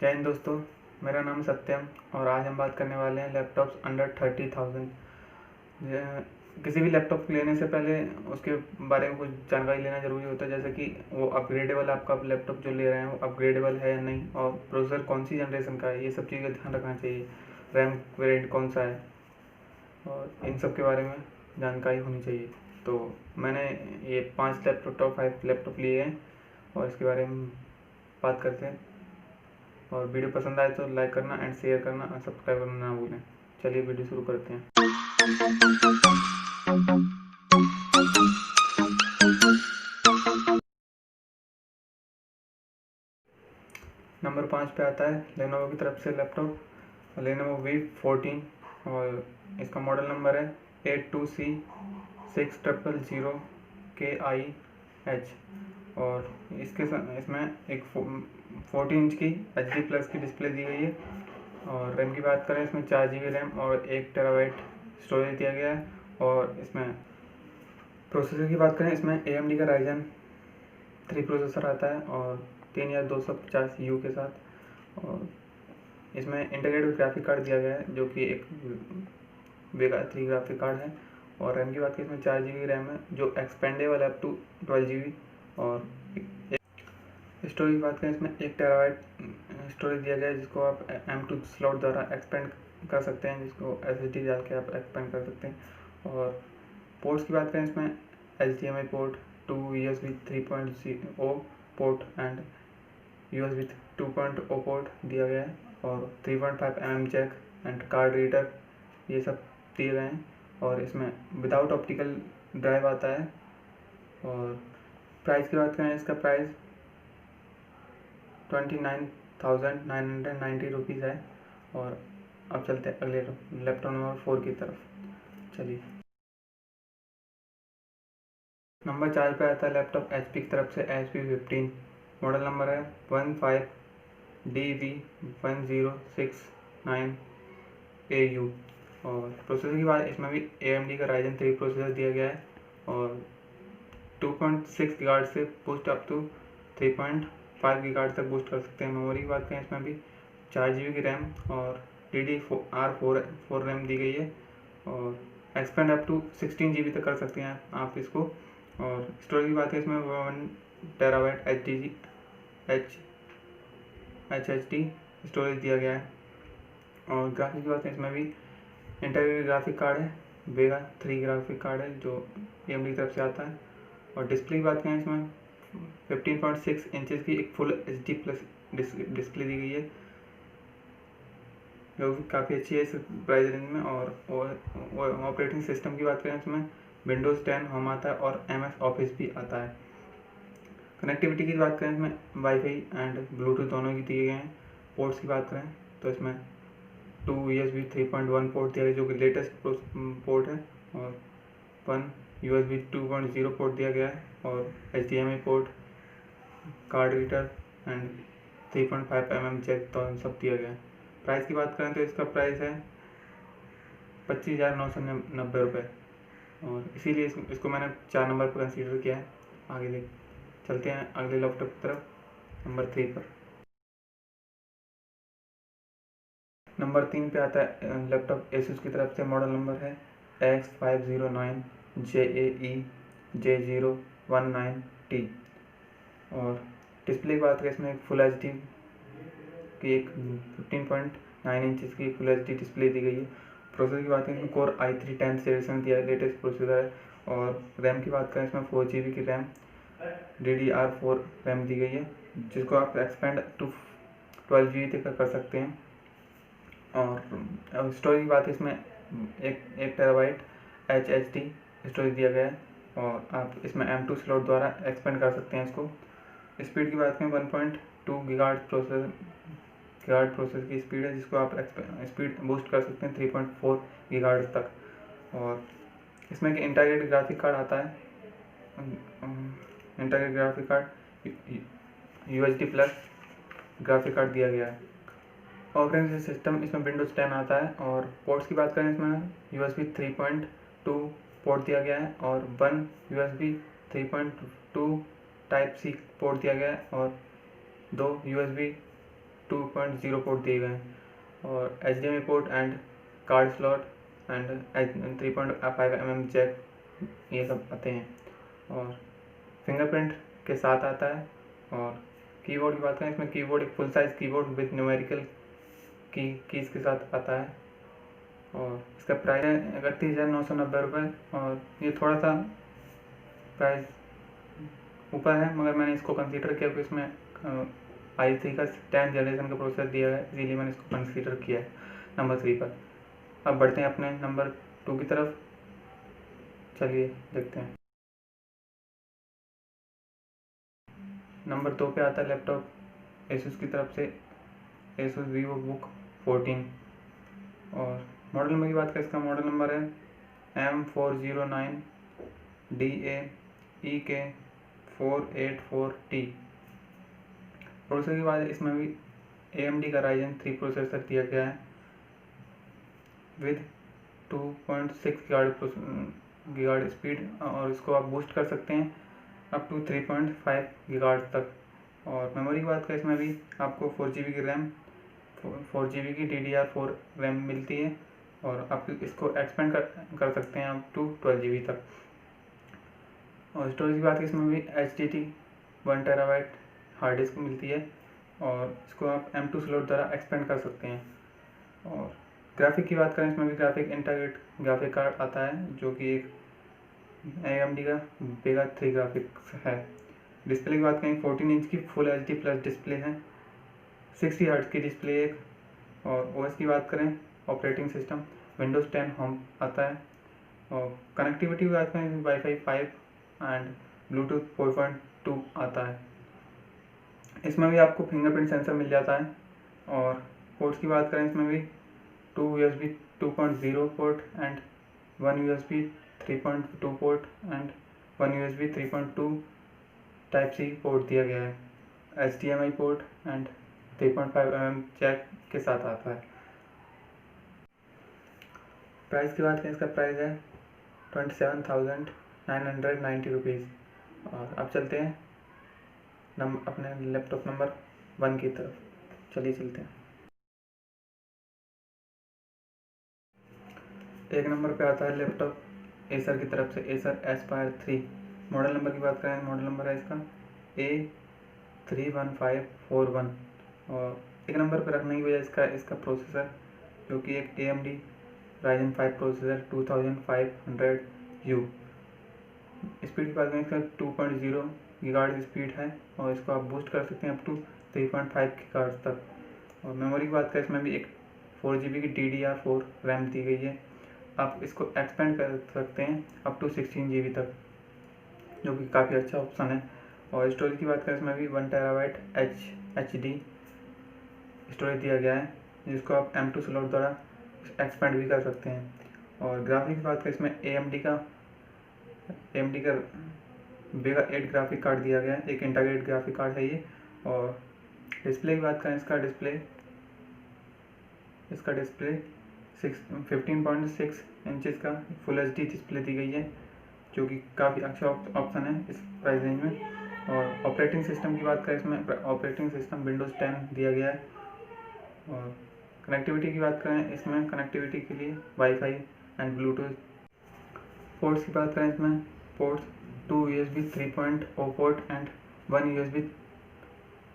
जय हिंद दोस्तों, मेरा नाम सत्यम और आज हम बात करने वाले हैं लैपटॉप्स अंडर 30,000। किसी भी लैपटॉप लेने से पहले उसके बारे में कुछ जानकारी लेना ज़रूरी होता है, जैसे कि वो अपग्रेडेबल, आपका लैपटॉप जो ले रहे हैं वो अपग्रेडेबल है या नहीं, और प्रोसेसर कौन सी जनरेशन का है, ये सब चीज़ का ध्यान रखना चाहिए। रैम वेरिएंट कौन सा है, और इन सब के बारे में जानकारी होनी चाहिए। तो मैंने ये 5 लैपटॉप, टॉप 5 लैपटॉप लिए हैं और इसके बारे में बात करते हैं। और वीडियो पसंद आए तो लाइक करना एंड शेयर करना और सब्सक्राइब करना ना भूलें। चलिए वीडियो शुरू करते हैं। नंबर 5 पे आता है लेनोवो की तरफ से लैपटॉप लेनोवो V14 और इसका मॉडल नंबर है 82C6000KIH। और इसमें एक 14 इंच की HD प्लस की डिस्प्ले दी गई है। और रैम की बात करें, इसमें 4 GB रैम और 1 TB स्टोरेज दिया गया है। और इसमें प्रोसेसर की बात करें, इसमें AMD का Ryzen 3 प्रोसेसर आता है और 3250U के साथ। और इसमें इंटीग्रेटेड ग्राफिक कार्ड दिया गया है जो कि एक वेगा 3 ग्राफिक कार्ड है। और रैम की बात करें, इसमें 4 GB रैम है जो एक्सपेंडेबल है अप टू 12 GB। और स्टोरेज की बात करें, इसमें 1 TB स्टोरेज दिया गया है जिसको आप M2 स्लॉट द्वारा एक्सपेंड कर सकते हैं, जिसको SSD डाल के आप एक्सपेंड कर सकते हैं। और पोर्ट्स की बात करें, इसमें HDMI port, 2 USB 3.0 port and USB 2.0 port दिया गया है। और 3.5 mm jack and card reader, ये सब दिए गए हैं। और इसमें विदाउट ऑप्टिकल ड्राइव आता है। और प्राइस की बात करें, इसका प्राइस 29,990 रुपीज़ है। और अब चलते हैं अगले लैपटॉप नंबर 4 की तरफ। चलिए, नंबर 4 पे आता है लैपटॉप HP की तरफ से HP15। मॉडल नंबर है 15DV1069AU। और प्रोसेसर की बात, इसमें भी AMD का Ryzen 3 प्रोसेसर दिया गया है। और 2.6 GHz से बूस्ट अप टू 3.5 GHz तक बूस्ट कर सकते हैं। मेमोरी की बात करें, इसमें भी 4 GB की रैम और DDR4 रैम दी गई है। और एक्सपेंड अप टू 16 GB तक कर सकते हैं आप इसको। और स्टोरेज की बात करें, इसमें 1 TB HDD स्टोरेज दिया गया है। और ग्राफिक की बात करें, इसमें भी इंटीग्रेटेड ग्राफिक कार्ड है, वेगा 3 ग्राफिक कार्ड है जो AMD की तरफ से आता है। और डिस्प्ले की बात करें, इसमें 15.6 इंचज़ की एक फुल HD प्लस डिस्प्ले दी गई है जो कि काफ़ी अच्छी है इस प्राइस रेंज में। और ऑपरेटिंग सिस्टम की बात करें, इसमें Windows 10 होम आता है और MS ऑफिस भी आता है। कनेक्टिविटी की बात करें, इसमें वाईफाई एंड ब्लूटूथ दोनों की दिए गए हैं। पोर्ट्स की बात करें तो इसमें 2 USB 3.1 पोर्ट दिया गया जो कि लेटेस्ट पोर्ट है। और 1 USB 2.0 पोर्ट दिया गया है। और HDMI port, card reader and 3.5 mm jack तो सब दिया गया है। प्राइस की बात करें तो इसका प्राइस है 25,990 रुपये। और इसीलिए इसको मैंने 4 नंबर पर कंसीडर किया है। आगे देख चलते हैं अगले लैपटॉप की तरफ, नंबर 3 पर। नंबर 3 पे आता है लैपटॉप Asus की तरफ से। मॉडल नंबर है X509JAEJ019T। और डिस्प्ले की बात करें, इसमें एक फुल HD की एक 15.9 इंचज़ की फुल HD डिस्प्ले दी गई है। प्रोसेसर की बात करें, इसमें कोर i3 10th जनरेशन दिया है, लेटेस्ट प्रोसेसर है। और रैम की बात करें, इसमें 4 GB की रैम DDR4 रैम दी गई है जिसको आप एक्सपेंड टू 12 GB तक कर सकते हैं। और स्टोरेज की बात है, इसमें 1 TB HDD स्टोरेज दिया गया है। और आप इसमें M2 स्लॉट द्वारा एक्सपेंड कर सकते हैं इसको। स्पीड की बात करें, 1.2 GHz प्रोसेसर की स्पीड है जिसको आप स्पीड बूस्ट कर सकते हैं 3.4 GHz तक। और इसमें इंटीग्रेटेड ग्राफिक कार्ड आता है। Integrated graphic card UHD plus graphic card दिया गया है। ऑपरेटिंग सिस्टम इसमें Windows 10 आता है। और पोर्ट्स की बात करें, इसमें USB 3.2 पोर्ट दिया गया है और 1 USB 3.2 टाइप C पोर्ट दिया गया है। और 2 USB 2.0 पोर्ट दिए गए हैं, और HDMI port and card slot and 3.5 mm jack, ये सब आते हैं। और फिंगरप्रिंट के साथ आता है। और कीबोर्ड की बात करें, इसमें कीबोर्ड एक full size keyboard with numerical keys के साथ आता है। और इसका प्राइस है 31,990 रुपये, और ये थोड़ा सा प्राइस ऊपर है, मगर मैंने इसको कंसीडर किया क्योंकि इसमें i3 का 10th जनरेशन का प्रोसेसर दिया है, इसीलिए मैंने इसको कंसीडर किया है नंबर 3 पर। अब बढ़ते हैं अपने नंबर 2 की तरफ, चलिए देखते हैं। नंबर 2 पे आता है लैपटॉप Asus की तरफ से Asus VivoBook 14, और मॉडल नंबर की बात करें, इसका मॉडल नंबर है M409DAEK484T। प्रोसेसर की बात, इसमें भी AMD का Ryzen 3 प्रोसेसर दिया गया है विद 2.6 गीगाहर्ट्ज़ स्पीड, और इसको आप बूस्ट कर सकते हैं अप टू 3.5 गीगाहर्ट्ज़ तक। और मेमोरी की बात करें, इसमें भी आपको 4GB की रैम, 4GB की DDR4 रैम मिलती है, और आप इसको एक्सपेंड कर सकते हैं अप टू 12GB तक। और स्टोरेज की बात करें, इसमें भी HDD 1 TB हार्ड डिस्क मिलती है, और इसको आप M2 स्लॉट द्वारा एक्सपेंड कर सकते हैं। और ग्राफिक की बात करें, इसमें भी ग्राफिक इंटीग्रेटेड ग्राफिक कार्ड आता है, जो कि एक AMD का वेगा 3 ग्राफिक्स है। डिस्प्ले की बात करें, 14 इंच की फुल HD प्लस डिस्प्ले है, 60 हर्ट्ज़ की डिस्प्ले एक। और OS की बात करें, ऑपरेटिंग सिस्टम Windows 10 होम आता है। और कनेक्टिविटी की बात करें, Wi-Fi 5 एंड Bluetooth 4.2 आता है। इसमें भी आपको फिंगरप्रिंट सेंसर मिल जाता है। और पोर्ट्स की बात करें, इसमें भी 2 USB 2.0 port and 1 USB 3.2 port and 1 USB 3.2 Type-C port दिया गया है। HDMI port and 3.5 mm jack के साथ आता है। प्राइस की बात करें, इसका प्राइस है 27,990 रुपीज़। और अब चलते हैं अपने लैपटॉप नंबर 1 की तरफ, चलिए चलते हैं। एक नंबर पे आता है लैपटॉप एसर की तरफ से एसर एस्पायर 3। मॉडल नंबर की बात करें, मॉडल नंबर है इसका A31541। और एक नंबर पे रखने की वजह इसका प्रोसेसर, जो कि एक AMD Ryzen 5 processor 2500U। Speed की बात करें, इसका 2.0 गीगाहर्ट्ज़ स्पीड है, और इसको आप बूस्ट कर सकते हैं अप टू 3.5 गीगाहर्ट्ज़ तक। और मेमोरी की बात करें, इसमें भी एक 4GB की DDR4 रैम दी गई है, आप इसको एक्सपेंड कर सकते हैं अप टू 16GB तक, जो कि काफ़ी अच्छा ऑप्शन है। और स्टोरेज की बात करें, इसमें भी 1 TB HD स्टोरेज दिया गया है, जिसको आप M2 स्लॉट द्वारा एक्सपेंड भी कर सकते हैं। और ग्राफिक की बात करें, इसमें AMD का वेगा 8 ग्राफिक कार्ड दिया गया है, एक इंटीग्रेटेड ग्राफिक कार्ड है ये। और डिस्प्ले की बात करें, इसका डिस्प्ले 15.6 इंचज़ का फुल HD डिस्प्ले दी गई है, जो कि काफ़ी अच्छा ऑप्शन है इस प्राइस रेंज में। और ऑपरेटिंग सिस्टम की बात करें, इसमें ऑपरेटिंग सिस्टम Windows 10 दिया गया है। और कनेक्टिविटी की बात करें, इसमें कनेक्टिविटी के लिए Wi-Fi एंड Bluetooth। पोर्ट्स की बात करें, इसमें ports 2 USB 3.0 port and 1 USB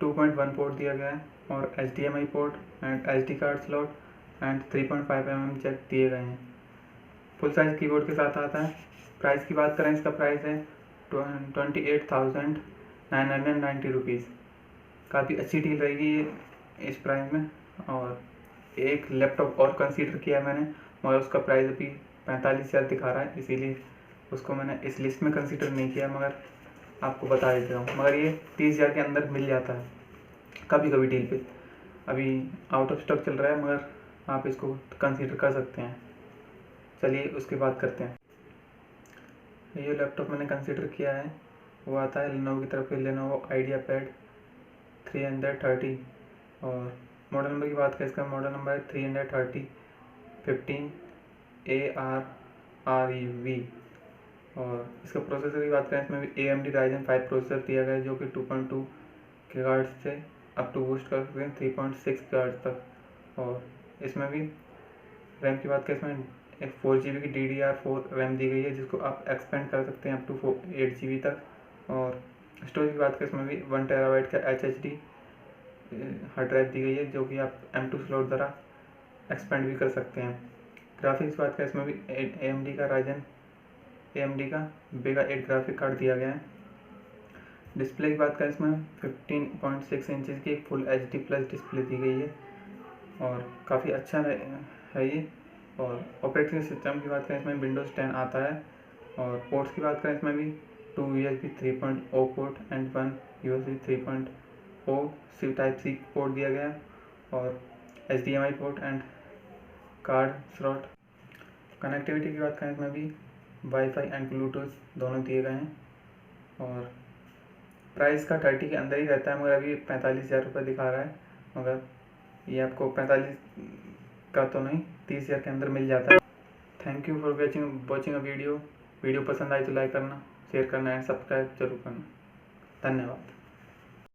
2.1 port दिया गया है, और HDMI port and SD card slot and 3.5 mm jack दिए गए हैं। फुल साइज कीबोर्ड के साथ आता है। प्राइस की बात करें, इसका प्राइस है 28,990 रुपीज़। काफ़ी अच्छी डील रहेगी ये इस प्राइस में। और एक लैपटॉप और कंसीडर किया मैंने, मगर उसका प्राइस अभी 45,000 दिखा रहा है, इसीलिए उसको मैंने इस लिस्ट में कंसीडर नहीं किया, मगर आपको बता देता हूँ। मगर ये 30,000 के अंदर मिल जाता है कभी कभी डील पे। अभी आउट ऑफ स्टॉक चल रहा है, मगर आप इसको कंसीडर कर सकते हैं। चलिए उसकी बात करते हैं। ये लैपटॉप मैंने कंसीडर किया है वो आता है लेनोवो की तरफ से, लेनोवो IdeaPad 330। और मॉडल नंबर की बात करें, इसका मॉडल नंबर है 330 15ARREV। और इसका प्रोसेसर की बात करें, इसमें भी AMD Ryzen 5 प्रोसेसर दिया गया है, जो कि 2.2 गीगाहर्ट्ज़ से अप टू बूस्ट कर सकते हैं 3.6 GHz तक। और इसमें भी रैम की बात करें, इसमें एक 4 GB की DDR4 रैम दी गई है, जिसको आप एक्सपेंड कर सकते हैं अप टू 8 GB तक। और स्टोरेज की बात करें, इसमें भी 1 TB का HDD हार्ड ड्राइव दी गई है, जो कि आप M2 स्लॉट द्वारा एक्सपेंड भी कर सकते हैं। ग्राफिक्स की बात करें, इसमें भी AMD का वेगा 8 ग्राफिक कार्ड दिया गया है। डिस्प्ले की बात करें, इसमें 15.6 इंचज़ की एक फुल HD+ डिस्प्ले दी गई है और काफ़ी अच्छा है ये। और ऑपरेटिंग सिस्टम की बात करें, इसमें Windows 10 आता है। और पोर्ट्स की बात करें, इसमें भी 2 USB 3.0 port and 1 USB 3.0 Type-C port दिया गया है और HDMI port and card slot. Connectivity की बात करें, इसमें भी वाईफाई एंड ब्लूटूथ दोनों दिए गए हैं। और प्राइस का 30 के अंदर ही रहता है, मगर अभी 45,000 रुपये दिखा रहा है, मगर ये आपको 45 का तो नहीं, 30,000 के अंदर मिल जाता है। Thank you for watching a video पसंद आई तो लाइक करना, शेयर करना एंड सब्सक्राइब जरूर करना। धन्यवाद।